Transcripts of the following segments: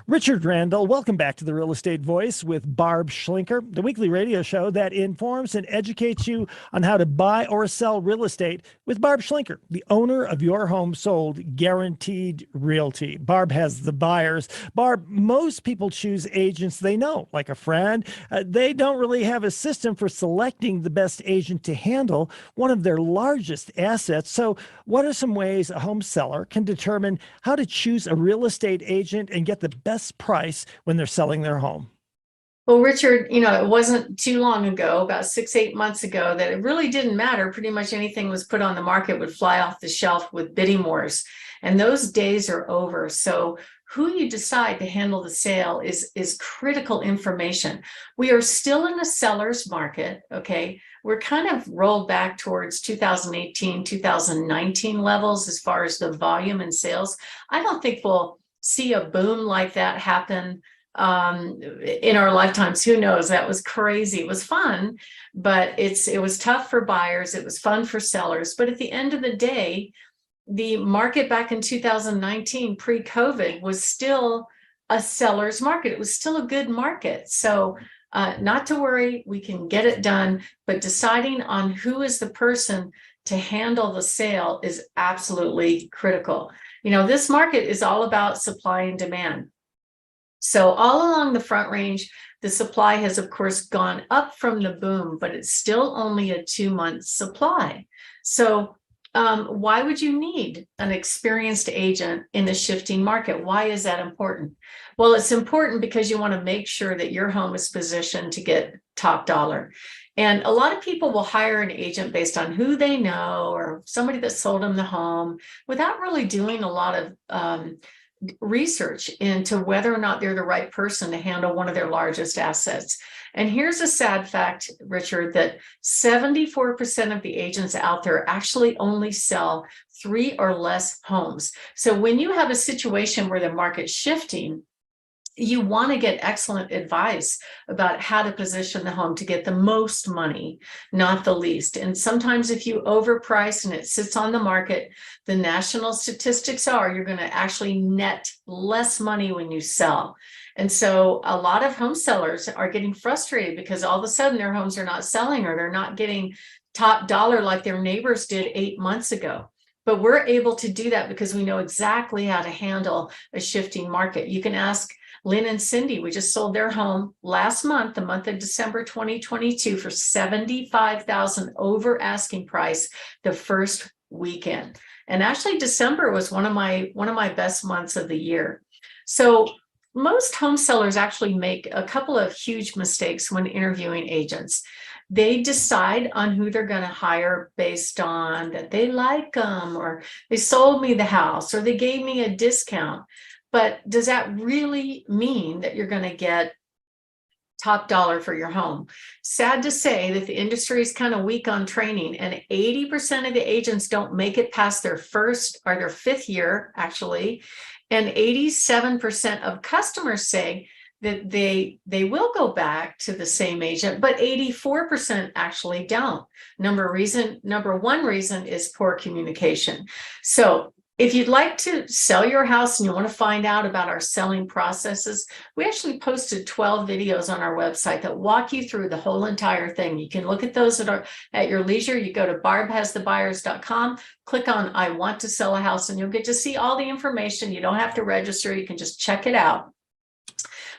Richard Randall, welcome back to the Real Estate Voice with Barb Schlinker, the weekly radio show that informs and educates you on how to buy or sell real estate with Barb Schlinker, the owner of Your Home Sold Guaranteed Realty. Barb has the buyers. Barb, most people choose agents they know, like a friend. They don't really have a system for selecting the best agent to handle one of their largest assets. So what are some ways a home seller can determine how to choose a real estate agent and get the best price when they're selling their home? Well, Richard, it wasn't too long ago, about 6, 8 months ago, that it really didn't matter. Pretty much anything was put on the market would fly off the shelf with bidding wars. And those days are over. So who you decide to handle the sale is critical information. We are still in a seller's market, okay? We're kind of rolled back towards 2018, 2019 levels as far as the volume and sales. I don't think we'll see a boom like that happen in our lifetimes. Who knows? That was crazy. It was fun, but it was tough for buyers. It was fun for sellers. But at the end of the day, the market back in 2019, pre-COVID, was still a seller's market. It was still a good market. So not to worry, we can get it done, but deciding on who is the person to handle the sale is absolutely critical. This market is all about supply and demand. So all along the Front Range, the supply has, of course, gone up from the boom, but it's still only a 2-month supply. So why would you need an experienced agent in a shifting market? Why is that important? Well, it's important because you want to make sure that your home is positioned to get top dollar. And a lot of people will hire an agent based on who they know or somebody that sold them the home without really doing a lot of research into whether or not they're the right person to handle one of their largest assets. And here's a sad fact, Richard, that 74% of the agents out there actually only sell 3 or less homes. So when you have a situation where the market's shifting, you want to get excellent advice about how to position the home to get the most money, not the least. And sometimes if you overprice and it sits on the market, the national statistics are you're going to actually net less money when you sell. And so a lot of home sellers are getting frustrated because all of a sudden their homes are not selling or they're not getting top dollar like their neighbors did 8 months ago. But we're able to do that because we know exactly how to handle a shifting market. You can ask Lynn and Cindy. We just sold their home last month, the month of December 2022, for $75,000 over asking price the first weekend. And actually, December was one of my best months of the year. So most home sellers actually make a couple of huge mistakes when interviewing agents. They decide on who they're going to hire based on that they like them, or they sold me the house, or they gave me a discount. But does that really mean that you're going to get top dollar for your home? Sad to say that the industry is kind of weak on training, and 80% of the agents don't make it past their first or their 5th year, actually. And 87% of customers say that they will go back to the same agent, but 84% actually don't. Number one reason is poor communication. So if you'd like to sell your house and you want to find out about our selling processes, we actually posted 12 videos on our website that walk you through the whole entire thing. You can look at those at your leisure. You go to barbhasthebuyers.com, click on I want to sell a house, and you'll get to see all the information. You don't have to register. You can just check it out.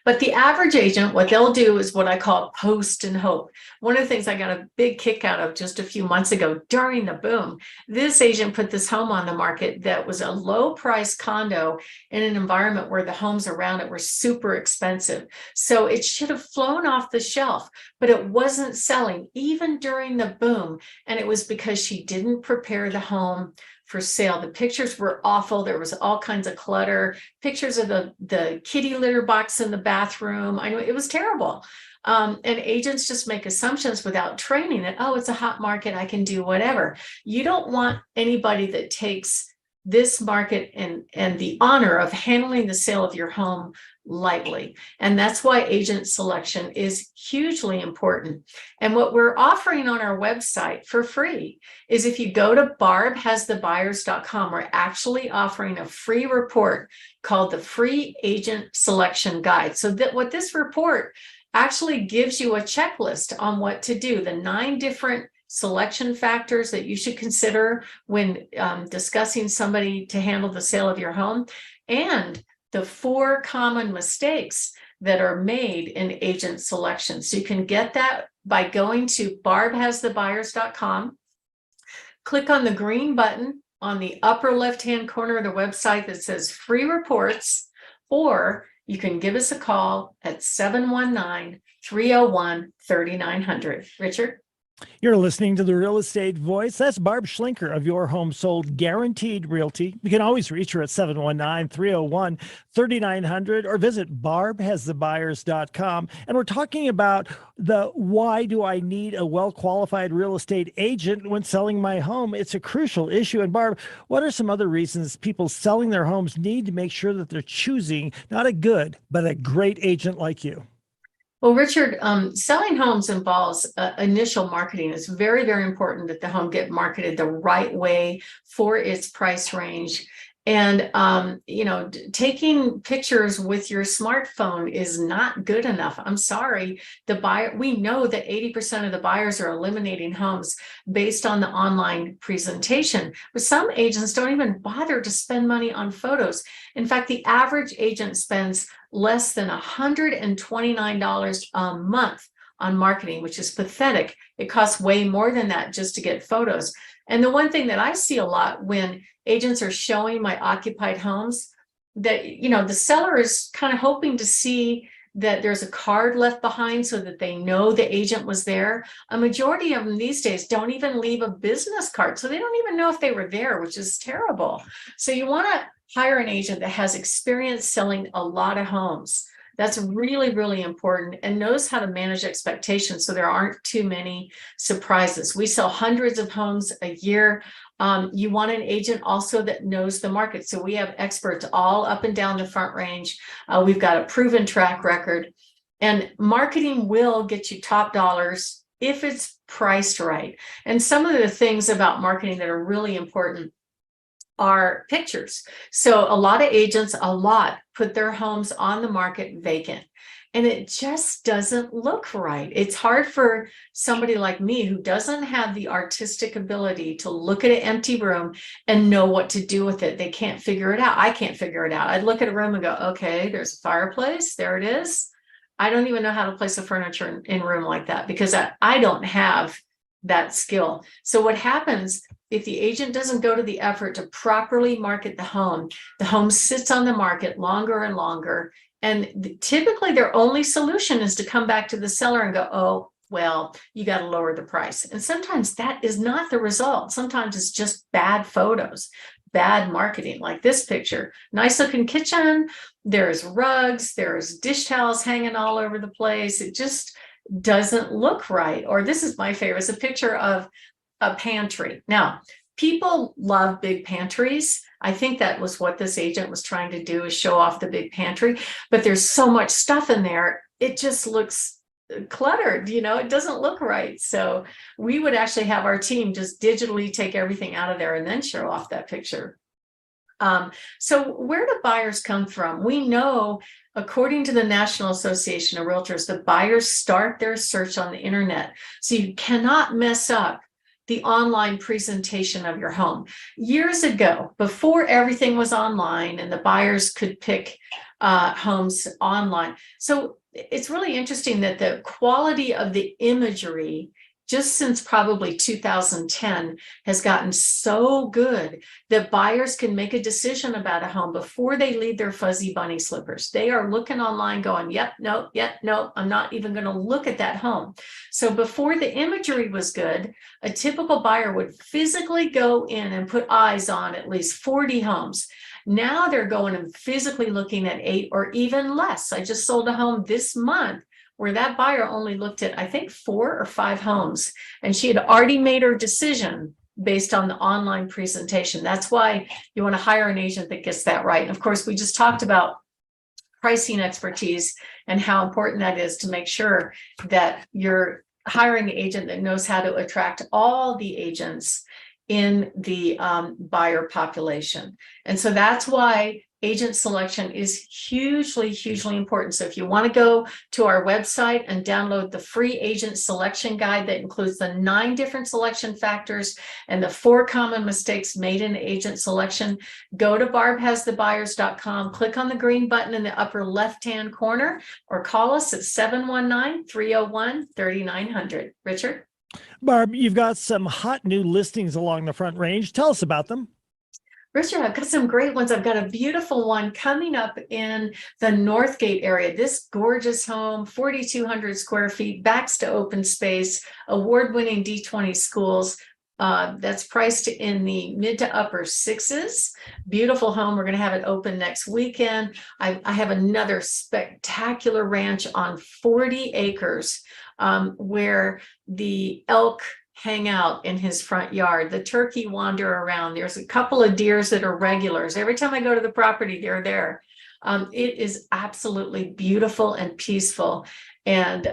But the average agent, what they'll do is what I call post and hope. One of the things I got a big kick out of just a few months ago during the boom, this agent put this home on the market that was a low price condo in an environment where the homes around it were super expensive. So it should have flown off the shelf, but it wasn't selling even during the boom. And it was because she didn't prepare the home for sale. The pictures were awful. There was all kinds of clutter, pictures of the kitty litter box in the bathroom. I know it was terrible. And agents just make assumptions without training that, oh, it's a hot market, I can do whatever. You don't want anybody that takes this market and the honor of handling the sale of your home lightly. And that's why agent selection is hugely important. And what we're offering on our website for free is if you go to barbhasthebuyers.com, we're actually offering a free report called the Free Agent Selection Guide. So that what this report actually gives you a checklist on what to do, the 9 different selection factors that you should consider when discussing somebody to handle the sale of your home, and the 4 common mistakes that are made in agent selection. So you can get that by going to barbhasthebuyers.com, click on the green button on the upper left-hand corner of the website that says free reports, or you can give us a call at 719-301-3900. Richard? You're listening to the Real Estate Voice. That's Barb Schlinker of Your Home Sold Guaranteed Realty. You can always reach her at 719-301-3900 or visit barbhasthebuyers.com. And we're talking about the why do I need a well-qualified real estate agent when selling my home? It's a crucial issue. And Barb, what are some other reasons people selling their homes need to make sure that they're choosing not a good, but a great agent like you? Well, Richard, selling homes involves initial marketing. It's very, very important that the home get marketed the right way for its price range. And, taking pictures with your smartphone is not good enough. I'm sorry. We know that 80% of the buyers are eliminating homes based on the online presentation, but some agents don't even bother to spend money on photos. In fact, the average agent spends less than $129 a month on marketing, which is pathetic. It costs way more than that just to get photos. And the one thing that I see a lot when agents are showing my occupied homes, that, the seller is kind of hoping to see that there's a card left behind so that they know the agent was there. A majority of them these days don't even leave a business card, so they don't even know if they were there, which is terrible. So you want to hire an agent that has experience selling a lot of homes. That's really, really important, and knows how to manage expectations so there aren't too many surprises. We sell hundreds of homes a year. You want an agent also that knows the market. So we have experts all up and down the Front Range. We've got a proven track record, and marketing will get you top dollars if it's priced right. And some of the things about marketing that are really important are pictures. So a lot of agents, put their homes on the market vacant, and it just doesn't look right. It's hard for somebody like me who doesn't have the artistic ability to look at an empty room and know what to do with it. They can't figure it out. I can't figure it out. I'd look at a room and go, okay, there's a fireplace. There it is. I don't even know how to place the furniture in a room like that because I don't have that skill. So what happens if the agent doesn't go to the effort to properly market the home sits on the market longer and longer. And typically their only solution is to come back to the seller and go, oh, well, you got to lower the price. And sometimes that is not the result. Sometimes it's just bad photos, bad marketing, like this picture. Nice looking kitchen. There's rugs, there's dish towels hanging all over the place. It just doesn't look right. Or this is my favorite. It's a picture of a pantry. Now, people love big pantries. I think that was what this agent was trying to do, is show off the big pantry, but there's so much stuff in there. It just looks cluttered, it doesn't look right. So we would actually have our team just digitally take everything out of there and then show off that picture. So where do buyers come from? We know, according to the National Association of Realtors, the buyers start their search on the internet. So you cannot mess up the online presentation of your home. Years ago, before everything was online and the buyers could pick homes online. So it's really interesting that the quality of the imagery just since probably 2010 has gotten so good that buyers can make a decision about a home before they leave their fuzzy bunny slippers. They are looking online going, yep, no, I'm not even going to look at that home. So before the imagery was good, a typical buyer would physically go in and put eyes on at least 40 homes. Now they're going and physically looking at 8 or even less. I just sold a home this month where that buyer only looked at, I think, 4 or 5 homes, and she had already made her decision based on the online presentation. That's why you want to hire an agent that gets that right. And of course, we just talked about pricing expertise and how important that is to make sure that you're hiring an agent that knows how to attract all the agents in the buyer population. And so that's why agent selection is hugely, hugely important. So if you want to go to our website and download the free agent selection guide that includes the 9 different selection factors and the 4 common mistakes made in agent selection, go to barbhasthebuyers.com, click on the green button in the upper left-hand corner, or call us at 719-301-3900. Richard? Barb, you've got some hot new listings along the Front Range. Tell us about them. Richard, I've got some great ones. I've got a beautiful one coming up in the Northgate area. This gorgeous home, 4,200 square feet, backs to open space, award-winning D20 schools. That's priced in the mid to upper 6s. Beautiful home. We're going to have it open next weekend. I have another spectacular ranch on 40 acres where the elk hang out in his front yard. The turkey wander around. There's a couple of deers that are regulars. Every time I go to the property, they're there. It is absolutely beautiful and peaceful. And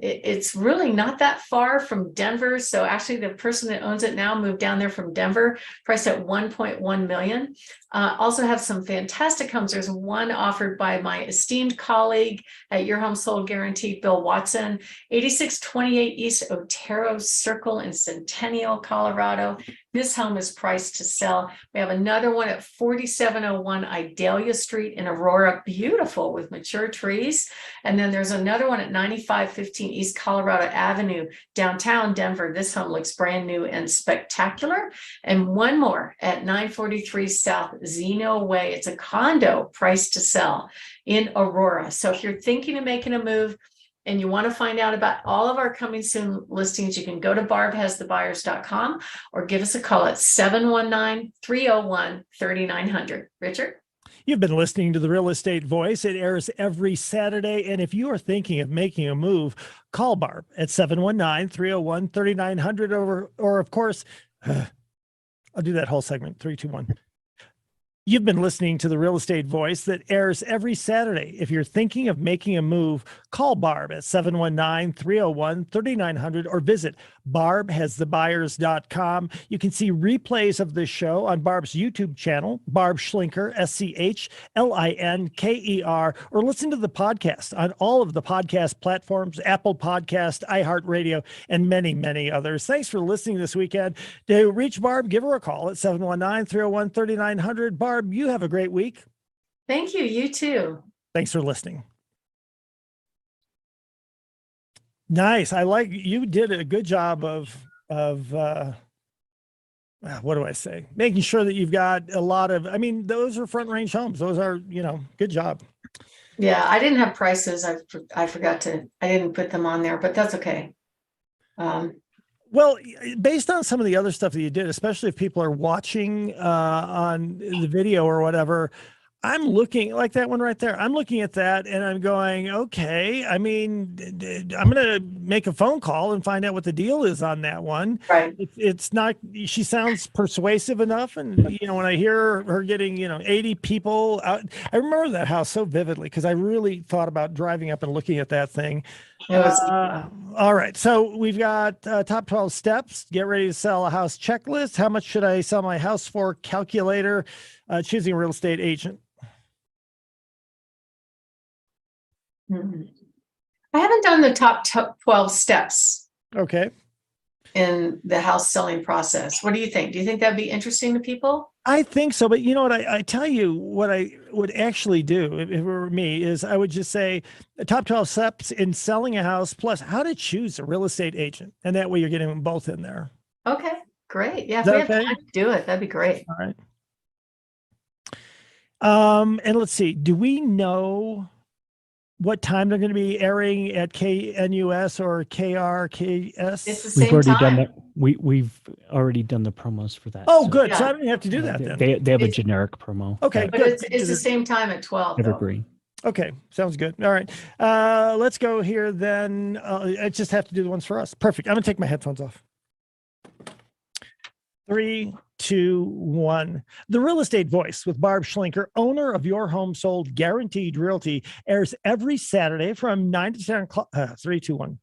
it's really not that far from Denver. So actually the person that owns it now moved down there from Denver, priced at $1.1 million. Also have some fantastic homes. There's one offered by my esteemed colleague at Your Home Sold Guaranteed, Bill Watson, 8628 East Otero Circle in Centennial, Colorado. This home is priced to sell. We have another one at 4701 Idalia Street in Aurora, beautiful with mature trees. And then there's another one at 9515 East Colorado Avenue, downtown Denver. This home looks brand new and spectacular. And one more at 943 South Zeno Way. It's a condo priced to sell in Aurora. So if you're thinking of making a move and you want to find out about all of our coming soon listings, you can go to barbhasthebuyers.com or give us a call at 719-301-3900. Richard? You've been listening to The Real Estate Voice. It airs every Saturday. And if you are thinking of making a move, call Barb at 719-301-3900. Or of course, I'll do that whole segment, 321. You've been listening to The Real Estate Voice that airs every Saturday. If you're thinking of making a move, call Barb at 719-301-3900 or visit barbhasthebuyers.com. You can see replays of this show on Barb's YouTube channel, Barb Schlinker, SCHLINKER, or listen to the podcast on all of the podcast platforms, Apple Podcast, iHeartRadio, and many, many others. Thanks for listening this weekend. To reach Barb, give her a call at 719-301-3900. Barb, you have a great week. Thank you. You too. Thanks for listening. Nice. I like, you did a good job of what do I say? Making sure that you've got a lot of, I mean, those are Front Range homes. Those are, good job. Yeah, I didn't have prices. I forgot to, I didn't put them on there, but that's okay. Well, based on some of the other stuff that you did, especially if people are watching on the video or whatever, I'm looking like that one right there. I'm looking at that and I'm going, okay, I mean, I'm going to make a phone call and find out what the deal is on that one. Right. It's not, she sounds persuasive enough. And, when I hear her getting, 80 people out, I remember that house so vividly because I really thought about driving up and looking at that thing. It was All right. So we've got top 12 steps. Get ready to sell a house checklist. How much should I sell my house for? Calculator. Choosing a real estate agent. I haven't done the top 12 steps Okay. in the house selling process. What do you think? Do you think that'd be interesting to people? I think so. But you know what? I tell you what I would actually do if it were me is I would just say the top 12 steps in selling a house plus how to choose a real estate agent. And that way you're getting them both in there. Okay, great. Yeah, if Is we that have okay? time to do it, that'd be great. All right. And let's see, do we know what time they're going to be airing at KNUS or KRKS? It's the We've same already time. done that. We've already done the promos for that. Oh, so, good. So Yeah. I don't even have to do that then. They have a It's- generic promo. Okay, But good. it's the same time at 12. though. Evergreen. Okay, sounds good. All right. Let's go here then. I just have to do the ones for us. Perfect. I'm going to take my headphones off. 3, 2, 1. The Real Estate Voice with Barb Schlinker, owner of Your Home Sold Guaranteed Realty, airs every Saturday from 9 to 10 o'clock. 3, 2, 1.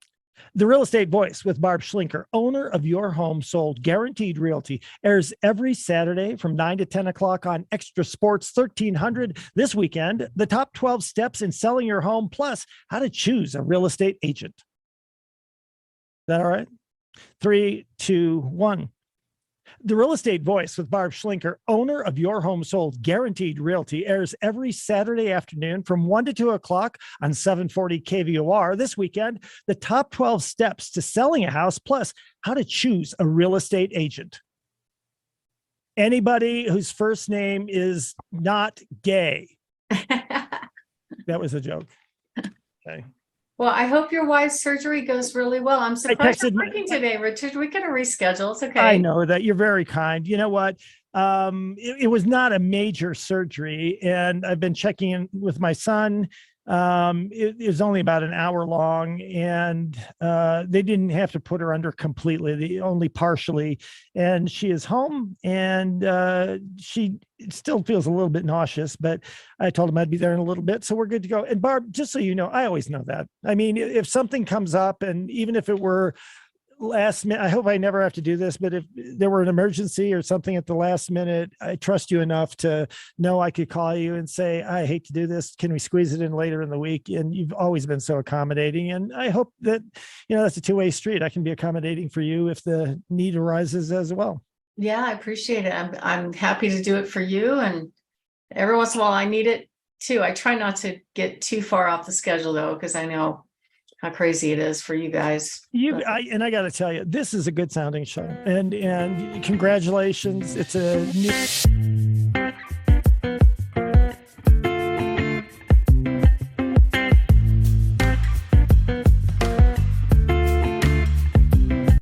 The Real Estate Voice with Barb Schlinker, owner of Your Home Sold Guaranteed Realty, airs every Saturday from 9 to 10 o'clock on Extra Sports 1300. This weekend, the top 12 steps in selling your home, plus how to choose a real estate agent. Is that all right? 3, 2, 1. The Real Estate Voice with Barb Schlinker, owner of Your Home Sold Guaranteed Realty, airs every Saturday afternoon from 1 to 2 o'clock on 740 KVOR. This weekend, the top 12 steps to selling a house, plus how to choose a real estate agent. Anybody whose first name is not gay. That was a joke. Okay. Well, I hope your wife's surgery goes really well. I'm surprised you're texted- working today, Richard. We could have rescheduled. It's okay. I know that. You're very kind. You know what? It was not a major surgery, and I've been checking in with my son. It was only about an hour long, and they didn't have to put her under completely, only partially. And she is home, and she still feels a little bit nauseous, but I told him I'd be there in a little bit. So we're good to go. And Barb, just so you know, I always know that. I mean, if something comes up, and even if it were last minute, I hope I never have to do this, but if there were an emergency or something at the last minute, I trust you enough to know I could call you and say, I hate to do this. Can we squeeze it in later in the week? And you've always been so accommodating. And I hope that, that's a two-way street. I can be accommodating for you if the need arises as well. Yeah, I appreciate it. I'm happy to do it for you. And every once in a while I need it too. I try not to get too far off the schedule though, because I know how crazy it is for you guys. I got to tell you, this is a good sounding show, and congratulations. It's a new